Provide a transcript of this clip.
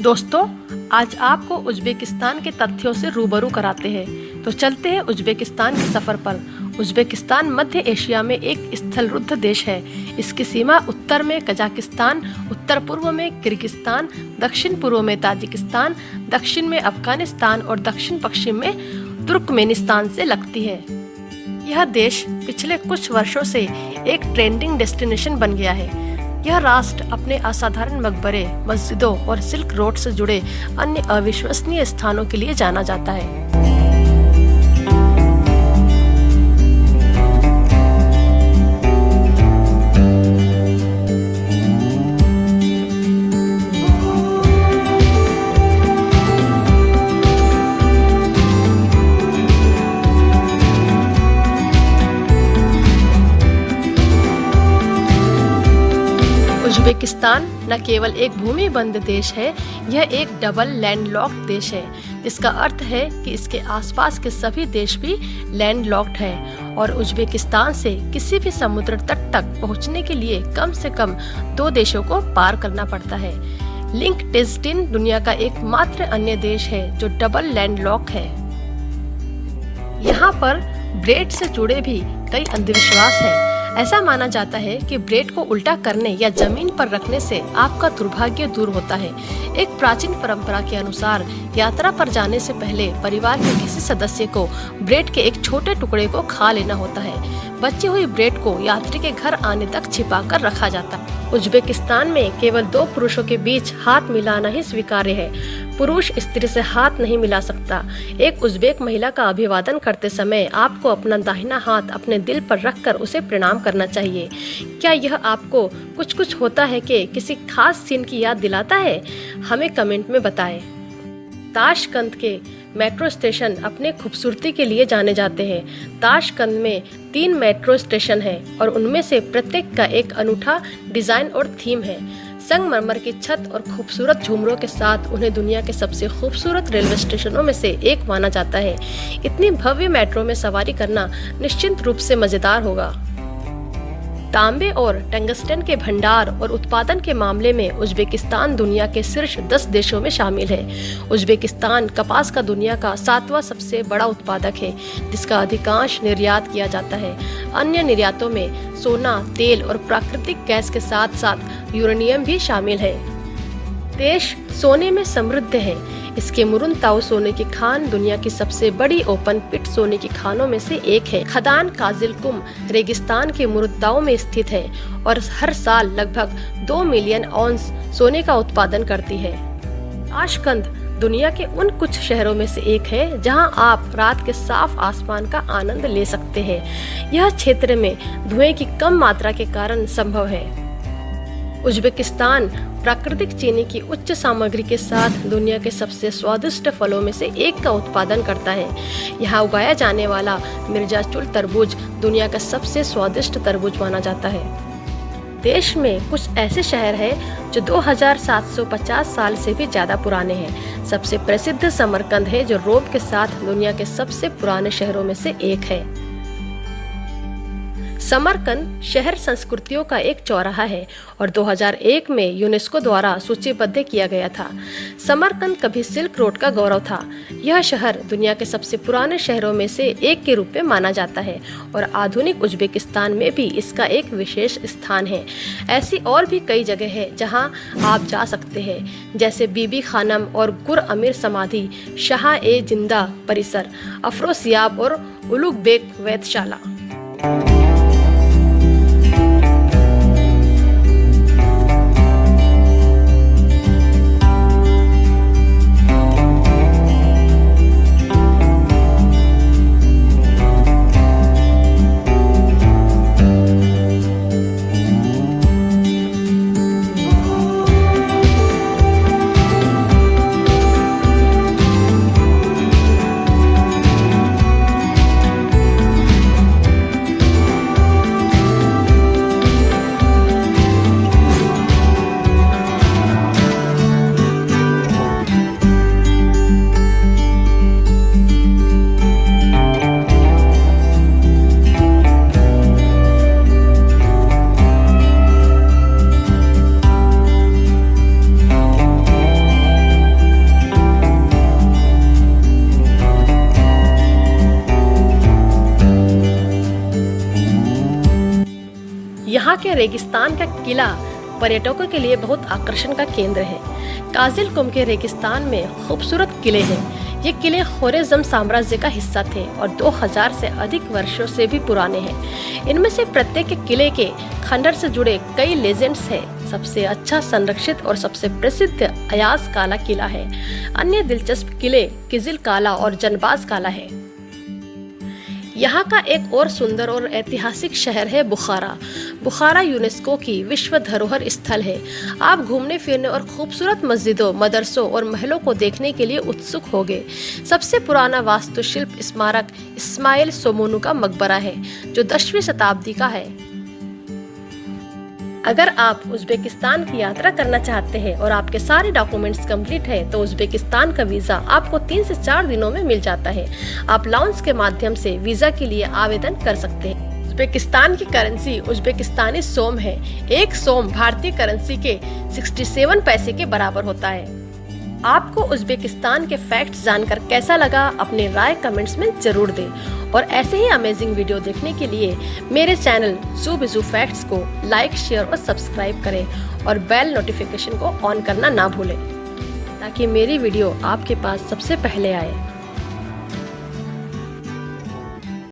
दोस्तों, आज आपको उज़्बेकिस्तान के तथ्यों से रूबरू कराते हैं। तो चलते हैं उज़्बेकिस्तान के सफ़र पर। उज़्बेकिस्तान मध्य एशिया में एक स्थलरुद्ध देश है। इसकी सीमा उत्तर में कजाकिस्तान, उत्तर पूर्व में किर्गिस्तान, दक्षिण पूर्व में ताजिकिस्तान, दक्षिण में अफगानिस्तान और दक्षिण पश्चिम में तुर्कमेनिस्तान से लगती है। यह देश पिछले कुछ वर्षों से एक ट्रेंडिंग डेस्टिनेशन बन गया है। यह राष्ट्र अपने असाधारण मकबरे, मस्जिदों और सिल्क रोड से जुड़े अन्य अविश्वसनीय स्थानों के लिए जाना जाता है। उज़्बेकिस्तान न केवल एक भूमिबंध देश है, यह एक डबल लैंडलॉक्ड देश है, जिसका अर्थ है कि इसके आसपास के सभी देश भी लैंडलॉक्ड हैं और उज़्बेकिस्तान से किसी भी समुद्र तट तक पहुंचने के लिए कम से कम 2 देशों को पार करना पड़ता है। लिंक्टेनस्टीन दुनिया का एकमात्र अन्य देश है जो डबल लैंडलॉक है। यहाँ पर ब्रेड से जुड़े भी कई अंधविश्वास हैं। ऐसा माना जाता है कि ब्रेड को उल्टा करने या जमीन पर रखने से आपका दुर्भाग्य दूर होता है। एक प्राचीन परंपरा के अनुसार यात्रा पर जाने से पहले परिवार के किसी सदस्य को ब्रेड के एक छोटे टुकड़े को खा लेना होता है। बची हुई ब्रेड को यात्री के घर आने तक छिपाकर रखा जाता है। उज़्बेकिस्तान में केवल 2 पुरुषों के बीच हाथ मिलाना ही स्वीकार्य है। पुरुष स्त्री से हाथ नहीं मिला सकता। एक उज़्बेक महिला का अभिवादन करते समय आपको अपना दाहिना हाथ अपने दिल पर रखकर उसे प्रणाम करना चाहिए। क्या यह आपको कुछ होता है कि किसी खास सीन की याद दिलाता है? हमें कमेंट में बताएं। ताशकंद के मेट्रो स्टेशन अपने खूबसूरती के लिए जाने जाते हैं। ताशकंद में 3 मेट्रो स्टेशन हैं और उनमें से प्रत्येक का एक अनूठा डिजाइन और थीम है। संगमरमर की छत और खूबसूरत झूमरों के साथ उन्हें दुनिया के सबसे खूबसूरत रेलवे स्टेशनों में से एक माना जाता है। इतनी भव्य मेट्रो में सवारी करना निश्चित रूप से मजेदार होगा। तांबे और टंगस्टन के भंडार और उत्पादन के मामले में उज़्बेकिस्तान दुनिया के शीर्ष 10 देशों में शामिल है। उज़्बेकिस्तान कपास का दुनिया का 7वां सबसे बड़ा उत्पादक है, जिसका अधिकांश निर्यात किया जाता है। अन्य निर्यातों में सोना, तेल और प्राकृतिक गैस के साथ साथ यूरेनियम भी शामिल है। देश सोने में समृद्ध है। इसके मुरुनताओ सोने की खान दुनिया की सबसे बड़ी ओपन पिट सोने की खानों में से एक है। खदान काजिलकुम रेगिस्तान के मुरुनताओ में स्थित है और हर साल लगभग 2 मिलियन औंस सोने का उत्पादन करती है। ताशकंद दुनिया के उन कुछ शहरों में से एक है जहां आप रात के साफ आसमान का आनंद ले सकते हैं। यह क्षेत्र में धुएं की कम मात्रा के कारण संभव है। उज़्बेकिस्तान प्राकृतिक चीनी की उच्च सामग्री के साथ दुनिया के सबसे स्वादिष्ट फलों में से एक का उत्पादन करता है। यहाँ उगाया जाने वाला मिर्जाचुल तरबूज दुनिया का सबसे स्वादिष्ट तरबूज माना जाता है। देश में कुछ ऐसे शहर हैं जो 2750 साल से भी ज्यादा पुराने हैं। सबसे प्रसिद्ध समरकंद है जो रोम के साथ दुनिया के सबसे पुराने शहरों में से एक है। समरकंद शहर संस्कृतियों का एक चौराहा है और 2001 में यूनेस्को द्वारा सूचीबद्ध किया गया था। समरकंद कभी सिल्क रोड का गौरव था। यह शहर दुनिया के सबसे पुराने शहरों में से एक के रूप में माना जाता है और आधुनिक उज़्बेकिस्तान में भी इसका एक विशेष स्थान है। ऐसी और भी कई जगह है जहां आप जा सकते हैं, जैसे बीबी खानम और गुर अमीर समाधि, शाह-ए-जिंदा परिसर, अफरोसियाब और उलुगबेक वेधशाला। वहाँ के रेगिस्तान का किला पर्यटकों के लिए बहुत आकर्षण का केंद्र है। काजिलकुम के रेगिस्तान में खूबसूरत किले हैं। ये किले ख़्वारिज़्म साम्राज्य का हिस्सा थे और 2000 से अधिक वर्षों से भी पुराने हैं। इनमें से प्रत्येक किले के खंडर से जुड़े कई लेजेंड्स हैं। सबसे अच्छा संरक्षित और सबसे प्रसिद्ध अयाज काला किला है। अन्य दिलचस्प किले किजिल काला और जनबाज काला है। यहाँ का एक और सुंदर और ऐतिहासिक शहर है बुखारा। बुखारा यूनेस्को की विश्व धरोहर स्थल है। आप घूमने फिरने और खूबसूरत मस्जिदों, मदरसों और महलों को देखने के लिए उत्सुक होंगे। सबसे पुराना वास्तुशिल्प स्मारक इस्माइल सोमोनू का मकबरा है, जो 10वीं शताब्दी का है। अगर आप उज़्बेकिस्तान की यात्रा करना चाहते हैं और आपके सारे डॉक्यूमेंट्स कंप्लीट है, तो उज़्बेकिस्तान का वीज़ा आपको 3 से 4 दिनों में मिल जाता है। आप लाउंज के माध्यम से वीज़ा के लिए आवेदन कर सकते हैं। उज़्बेकिस्तान की करेंसी उज़्बेकिस्तानी सोम है। एक सोम भारतीय करेंसी के 67 पैसे के बराबर होता है। आपको उज़्बेकिस्तान के फैक्ट्स जानकर कैसा लगा, अपनी राय कमेंट्स में जरूर दें। और ऐसे ही अमेजिंग वीडियो देखने के लिए मेरे चैनल ज़ू फैक्ट्स को लाइक, शेयर और सब्सक्राइब करें और बेल नोटिफिकेशन को ऑन करना ना भूलें, ताकि मेरी वीडियो आपके पास सबसे पहले आए।